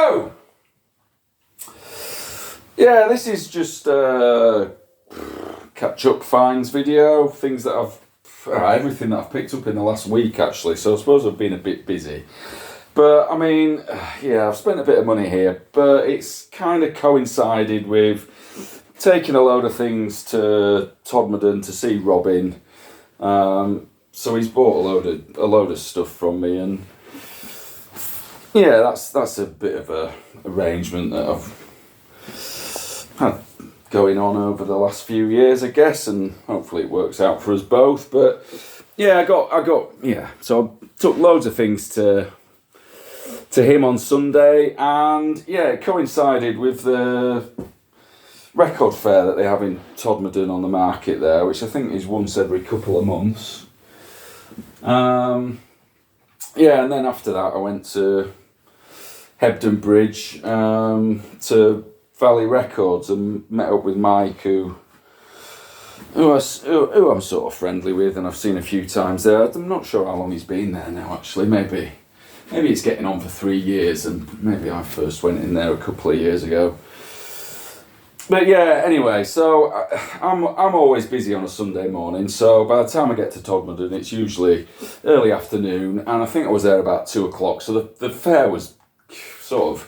So, yeah, this is just a catch-up finds video, things that everything that I've picked up in the last week actually, so I suppose I've been a bit busy. But, I mean, yeah, I've spent a bit of money here, but it's kind of coincided with taking a load of things to Todmorden to see Robin. So he's bought a load of stuff from me, and yeah, that's a bit of a arrangement that I've had going on over the last few years, I guess, and hopefully it works out for us both. But yeah, I got so I took loads of things to him on Sunday, and yeah, it coincided with the record fair that they have in Todmorden on the market there, which I think is once every couple of months. Yeah, and then after that I went to Hebden Bridge to Valley Records and met up with Mike, who I'm sort of friendly with, and I've seen a few times there. I'm not sure how long he's been there now, actually. Maybe it's getting on for 3 years, and maybe I first went in there a couple of years ago. But yeah, anyway, so I'm always busy on a Sunday morning, so by the time I get to Todmorden, it's usually early afternoon, and I think I was there about 2 o'clock, so the fair was sort of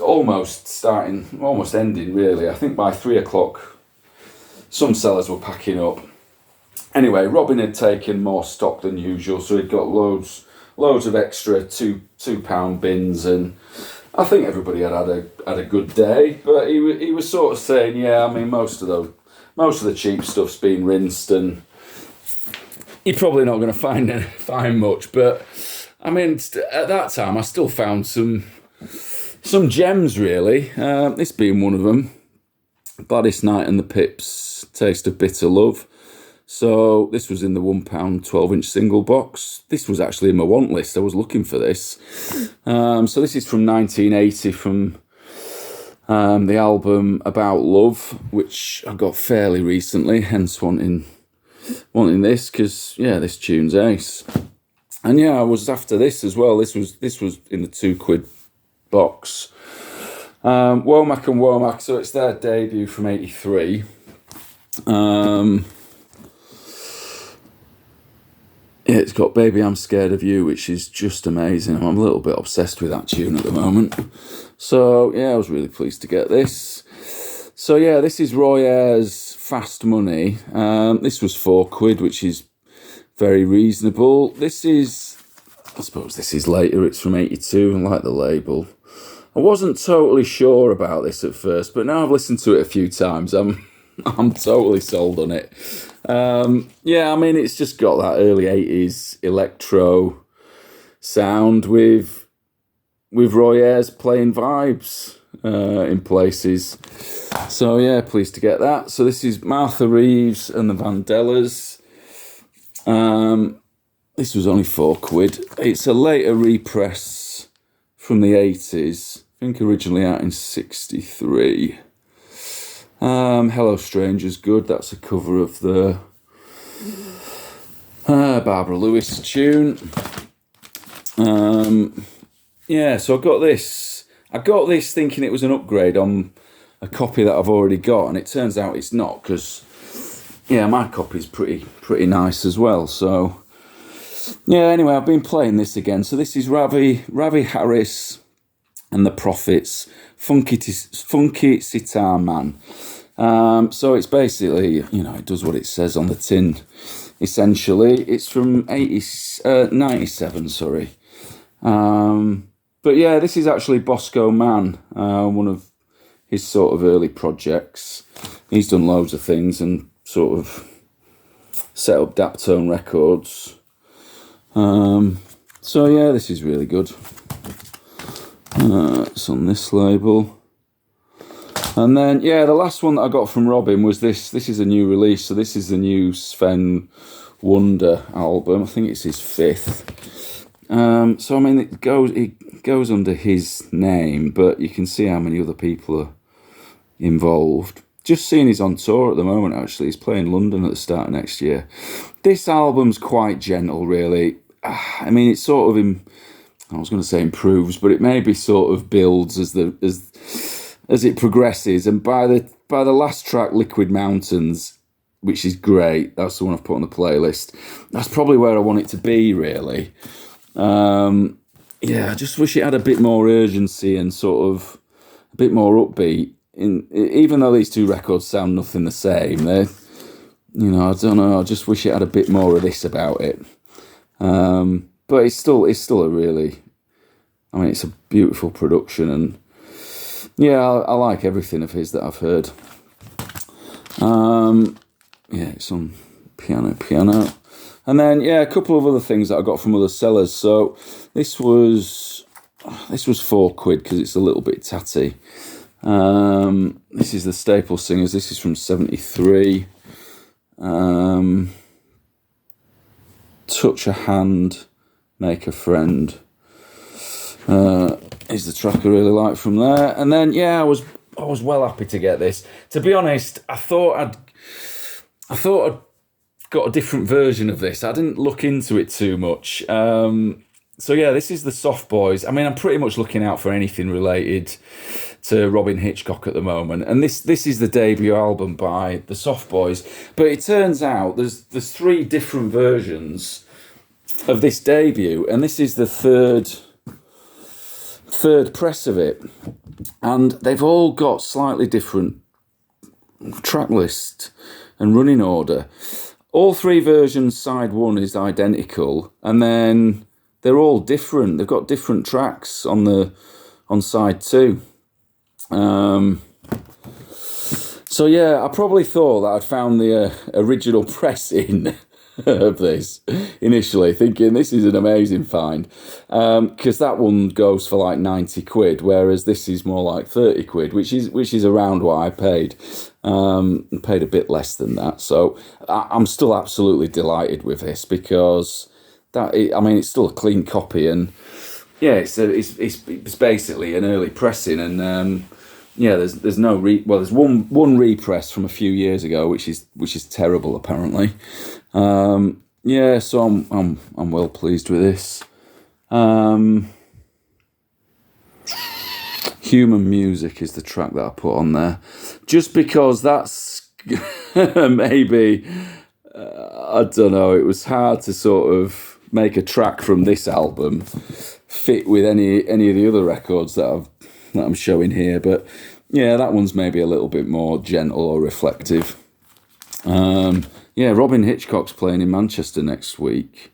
almost ending, really. I think by 3 o'clock, some sellers were packing up. Anyway, Robin had taken more stock than usual, so he'd got loads of extra £2 bins, and I think everybody had a good day, but he was sort of saying, yeah, I mean, most of the cheap stuff's been rinsed, and you're probably not going to find much. But I mean, at that time, I still found some gems, really. This being one of them, Gladys Knight and the Pips, Taste of Bitter Love. So this was in the £1 12-inch single box. This was actually in my want list. I was looking for this. So this is from 1980, from the album About Love, which I got fairly recently, hence wanting this, because yeah, this tune's ace. And yeah, I was after this as well. This was in the £2 box. Womack and Womack, so it's their debut from '83. Yeah, it's got Baby I'm Scared of You, which is just amazing. I'm a little bit obsessed with that tune at the moment. So, yeah, I was really pleased to get this. So, yeah, this is Roy Ayers' Fast Money. This was £4, which is very reasonable. I suppose this is later. It's from '82, I like the label. I wasn't totally sure about this at first, but now I've listened to it a few times, I'm totally sold on it. Yeah, I mean, it's just got that early 80s electro sound with Roy Ayers playing vibes in places. So yeah, pleased to get that. So this is Martha Reeves and the Vandellas. This was only £4. It's a later repress from the 80s. I think originally out in '63. Hello Stranger's good. That's a cover of the Barbara Lewis tune. Yeah, so I got this thinking it was an upgrade on a copy that I've already got, and it turns out it's not, because yeah, my copy's pretty nice as well. So yeah, anyway, I've been playing this again. So this is Ravi Harris and the Prophets, Funky Sitar Man. So it's basically, it does what it says on the tin, essentially. It's from 97, sorry. But yeah, this is actually Bosco Man, one of his sort of early projects. He's done loads of things and sort of set up Daptone Records. So yeah, this is really good. It's on this label. And then, yeah, the last one that I got from Robin was this. This is a new release. So this is the new Sven Wonder album. I think it's his 5th. So, I mean, it goes under his name, but you can see how many other people are involved. Just seeing he's on tour at the moment, actually. He's playing London at the start of next year. This album's quite gentle, really. I mean, it's sort of I was going to say improves, but it maybe sort of builds as it progresses. And by the last track, Liquid Mountains, which is great, that's the one I've put on the playlist. That's probably where I want it to be, really. I just wish it had a bit more urgency and sort of a bit more upbeat. Even though these two records sound nothing the same, they, I don't know. I just wish it had a bit more of this about it. But it's still a really, it's a beautiful production, and I like everything of his that I've heard. It's on piano. And then, a couple of other things that I got from other sellers. So this was £4 because it's a little bit tatty. This is the Staple Singers. This is from '73. Touch a Hand, Make a Friend is the track I really like from there. And then, I was well happy to get this. To be honest, I thought I'd got a different version of this. I didn't look into it too much. This is the Soft Boys. I'm pretty much looking out for anything related to Robin Hitchcock at the moment. And this is the debut album by the Soft Boys. But it turns out there's 3 different versions of this debut, and this is the third press of it. And they've all got slightly different track list and running order. All 3 versions, side 1 is identical, and then they're all different. They've got different tracks on side 2. I probably thought that I'd found the original pressing of this initially, thinking this is an amazing find, because that one goes for like £90, whereas this is more like £30, which is around what I paid. Paid a bit less than that, so I'm still absolutely delighted with this, because it's still a clean copy, and it's basically an early pressing, and there's no there's one repress from a few years ago, which is terrible apparently. So I'm well pleased with this. Human Music is the track that I put on there, just because that's maybe, I don't know, it was hard to sort of make a track from this album fit with any of the other records that I'm showing here, but that one's maybe a little bit more gentle or reflective. Robin Hitchcock's playing in Manchester next week.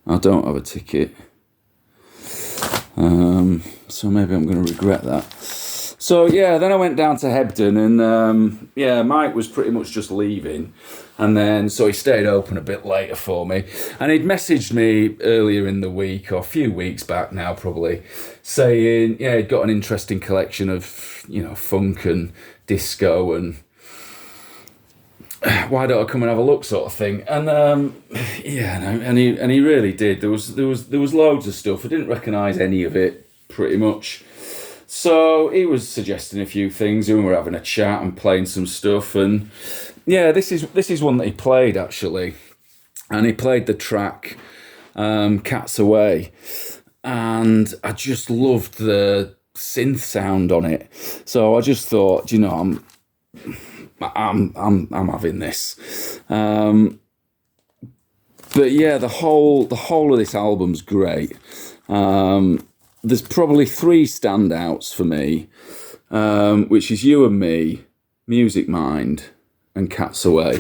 I don't have a ticket. So maybe I'm going to regret that. So then I went down to Hebden, and Mike was pretty much just leaving, and then so he stayed open a bit later for me, and he'd messaged me earlier in the week, or a few weeks back now probably, saying he'd got an interesting collection of funk and disco, and why don't I come and have a look, sort of thing. And and he really did. There was loads of stuff. I didn't recognise any of it pretty much. So he was suggesting a few things, and we were having a chat and playing some stuff. And this is one that he played actually, and he played the track "Cats Away," and I just loved the synth sound on it. So I just thought, I'm having this. But the whole of this album's great. There's probably 3 standouts for me, which is You and Me, Music Mind, and Cats Away.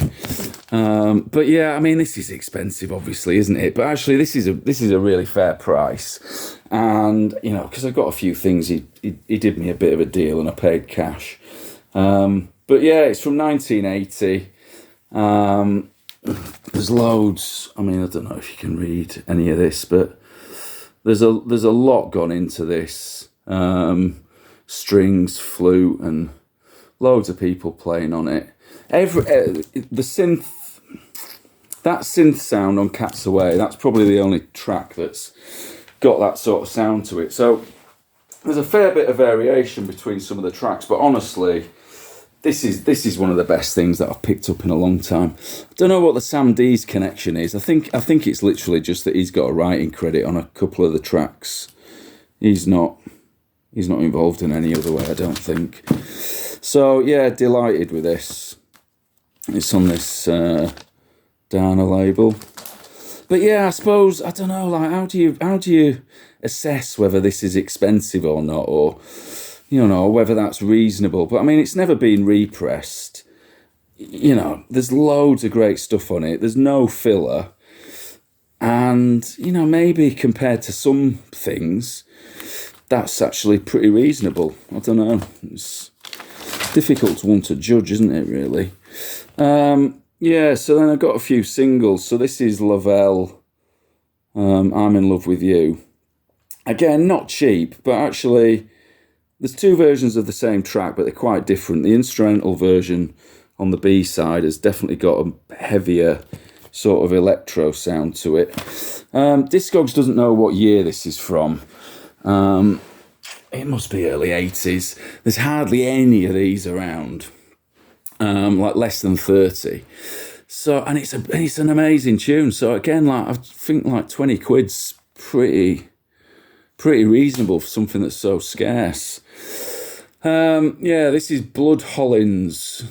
This is expensive, obviously, isn't it? But actually, this is a really fair price, and because I got a few things, he did me a bit of a deal, and I paid cash. It's from 1980. There's loads. I don't know if you can read any of this, but there's a lot gone into this. Strings, flute, and loads of people playing on it. The synth sound on Cats Away, that's probably the only track that's got that sort of sound to it. So there's a fair bit of variation between some of the tracks, but honestly, this is one of the best things that I've picked up in a long time. I don't know what the Sam Dees connection is. I think it's literally just that he's got a writing credit on a couple of the tracks. he's not involved in any other way, I don't think. So yeah, delighted with this. It's on this Dana label. But yeah, I suppose, I don't know, like how do you assess whether this is expensive or not, or whether that's reasonable? But I mean, it's never been repressed. There's loads of great stuff on it. There's no filler. And, maybe compared to some things, that's actually pretty reasonable. I don't know. It's difficult one to judge, isn't it, really? Yeah, so then I've got a few singles. So this is Lavelle, I'm in Love with You. Again, not cheap, but actually there's two versions of the same track, but they're quite different. The instrumental version on the B side has definitely got a heavier sort of electro sound to it. Discogs doesn't know what year this is from. It must be early 80s. There's hardly any of these around. Like less than 30. So, and it's an amazing tune. So again, like I think like 20 quid's pretty reasonable for something that's so scarce. Yeah, this is Blood Hollins,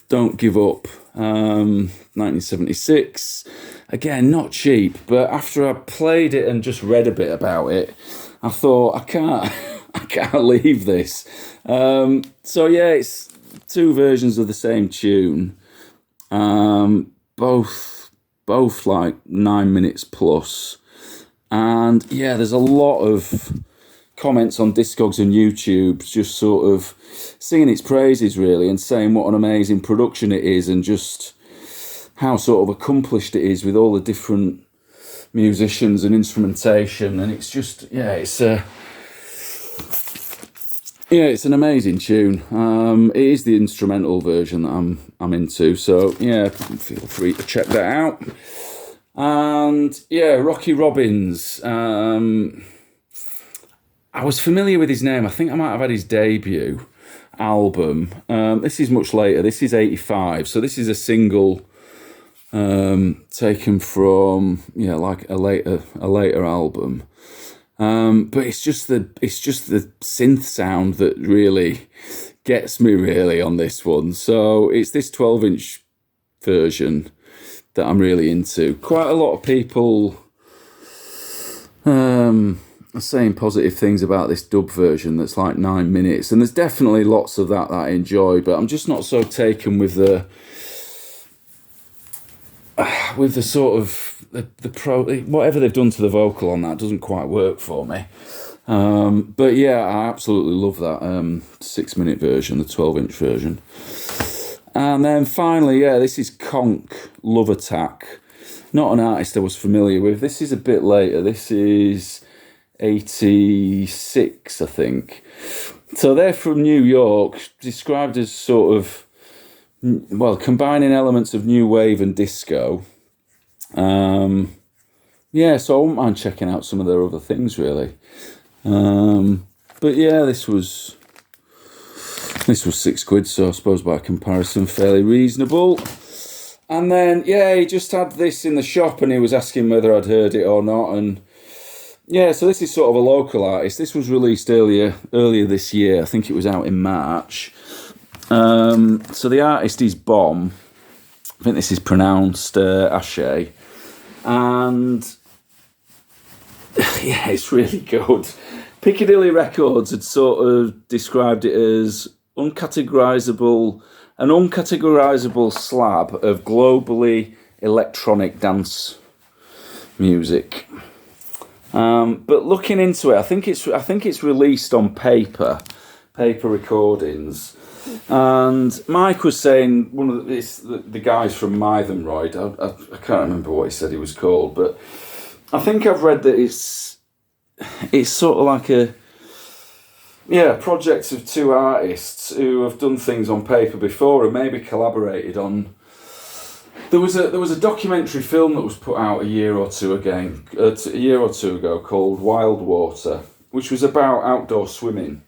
Don't Give Up, 1976. Again, not cheap, but after I played it and just read a bit about it, I thought I can't leave this. So yeah, it's two versions of the same tune, both like 9 minutes plus, and yeah, there's a lot of comments on Discogs and YouTube just sort of singing its praises really, and saying what an amazing production it is, and just how sort of accomplished it is with all the different musicians and instrumentation, and it's just it's an amazing tune. It is the instrumental version that I'm into, so yeah, feel free to check that out. And yeah, Rocky Robbins. I was familiar with his name. I think I might have had his debut album. This is much later. This is 85, so this is a single taken from like a later album. But it's just the synth sound that really gets me really on this one. So it's this 12-inch version that I'm really into. Quite a lot of people are saying positive things about this dub version that's like 9 minutes, and there's definitely lots of that I enjoy, but I'm just not so taken with the sort of whatever they've done to the vocal on that doesn't quite work for me. But yeah, I absolutely love that 6-minute version, the 12-inch version. And then finally, yeah, this is Conk, Love Attack. Not an artist I was familiar with. This is a bit later. This is 86, I think. So they're from New York, described as sort of, combining elements of new wave and disco. Yeah, so I wouldn't mind checking out some of their other things, really. But yeah, this was £6, so I suppose by comparison, fairly reasonable. And then, yeah, he just had this in the shop and he was asking whether I'd heard it or not. And yeah, so this is sort of a local artist. This was released earlier this year. I think it was out in March. So the artist is Bomb. I think this is pronounced Ashe. And yeah, it's really good. Piccadilly Records had sort of described it as an uncategorizable slab of globally electronic dance music. But looking into it, I think it's released on paper recordings. And Mike was saying, one of the guys from Mythenroyd, I can't remember what he said he was called, but I think I've read that it's sort of like a project of two artists who have done things on paper before and maybe collaborated on. There was a documentary film that was put out a year or two ago called Wild Water, which was about outdoor swimming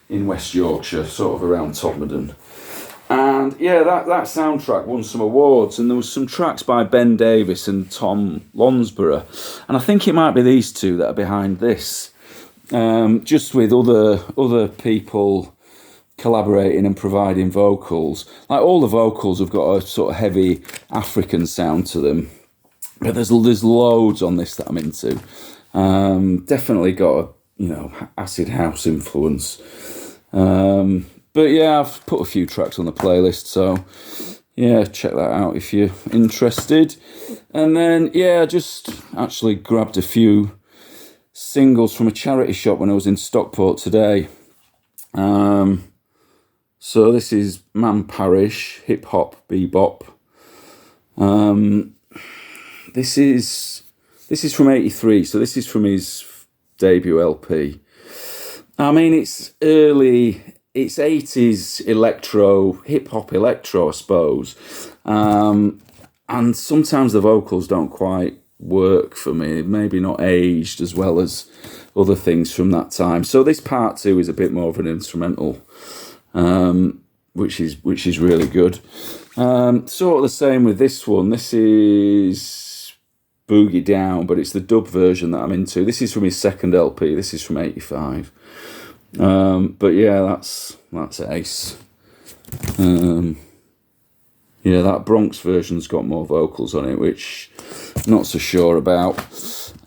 in West Yorkshire, sort of around Todmorden. And yeah, that soundtrack won some awards, and there was some tracks by Ben Davis and Tom Lonsborough, and I think it might be these two that are behind this just with other people collaborating and providing vocals. Like, all the vocals have got a sort of heavy African sound to them, but there's loads on this that I'm into. Definitely got a acid house influence. But yeah, I've put a few tracks on the playlist, so yeah, check that out if you're interested. And then I just actually grabbed a few singles from a charity shop when I was in Stockport today. So this is Man Parish, hip hop, bebop. This is from '83, so this is from his debut LP. I mean, it's 80s electro, hip hop electro, I suppose. And sometimes the vocals don't quite work for me, maybe not aged as well as other things from that time. So this part 2 is a bit more of an instrumental, which is really good. Sort of the same with this one. This is Boogie Down, but it's the dub version that I'm into. This is from his second LP. This is from '85. But yeah, that's ace. That Bronx version's got more vocals on it, which I'm not so sure about.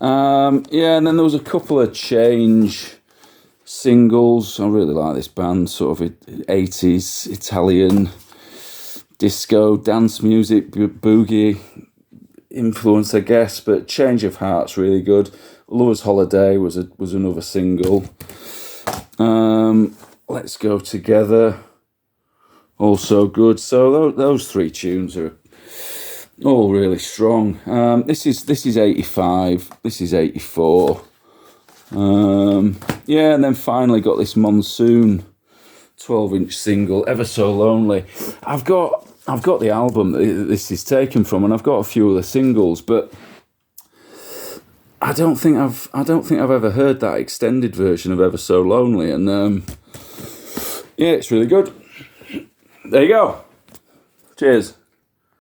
And then there was a couple of Change singles. I really like this band, sort of 80s Italian disco dance music, boogie influence, I guess. But Change of Heart's really good. Lover's Holiday was another single. Let's Go Together, also good. So those 3 tunes are all really strong. This is '85. This is '84. And then finally got this Monsoon 12-inch single, Ever So Lonely. I've got the album that this is taken from, and I've got a few other singles, but I don't think I've ever heard that extended version of Ever So Lonely, and it's really good. There you go. Cheers.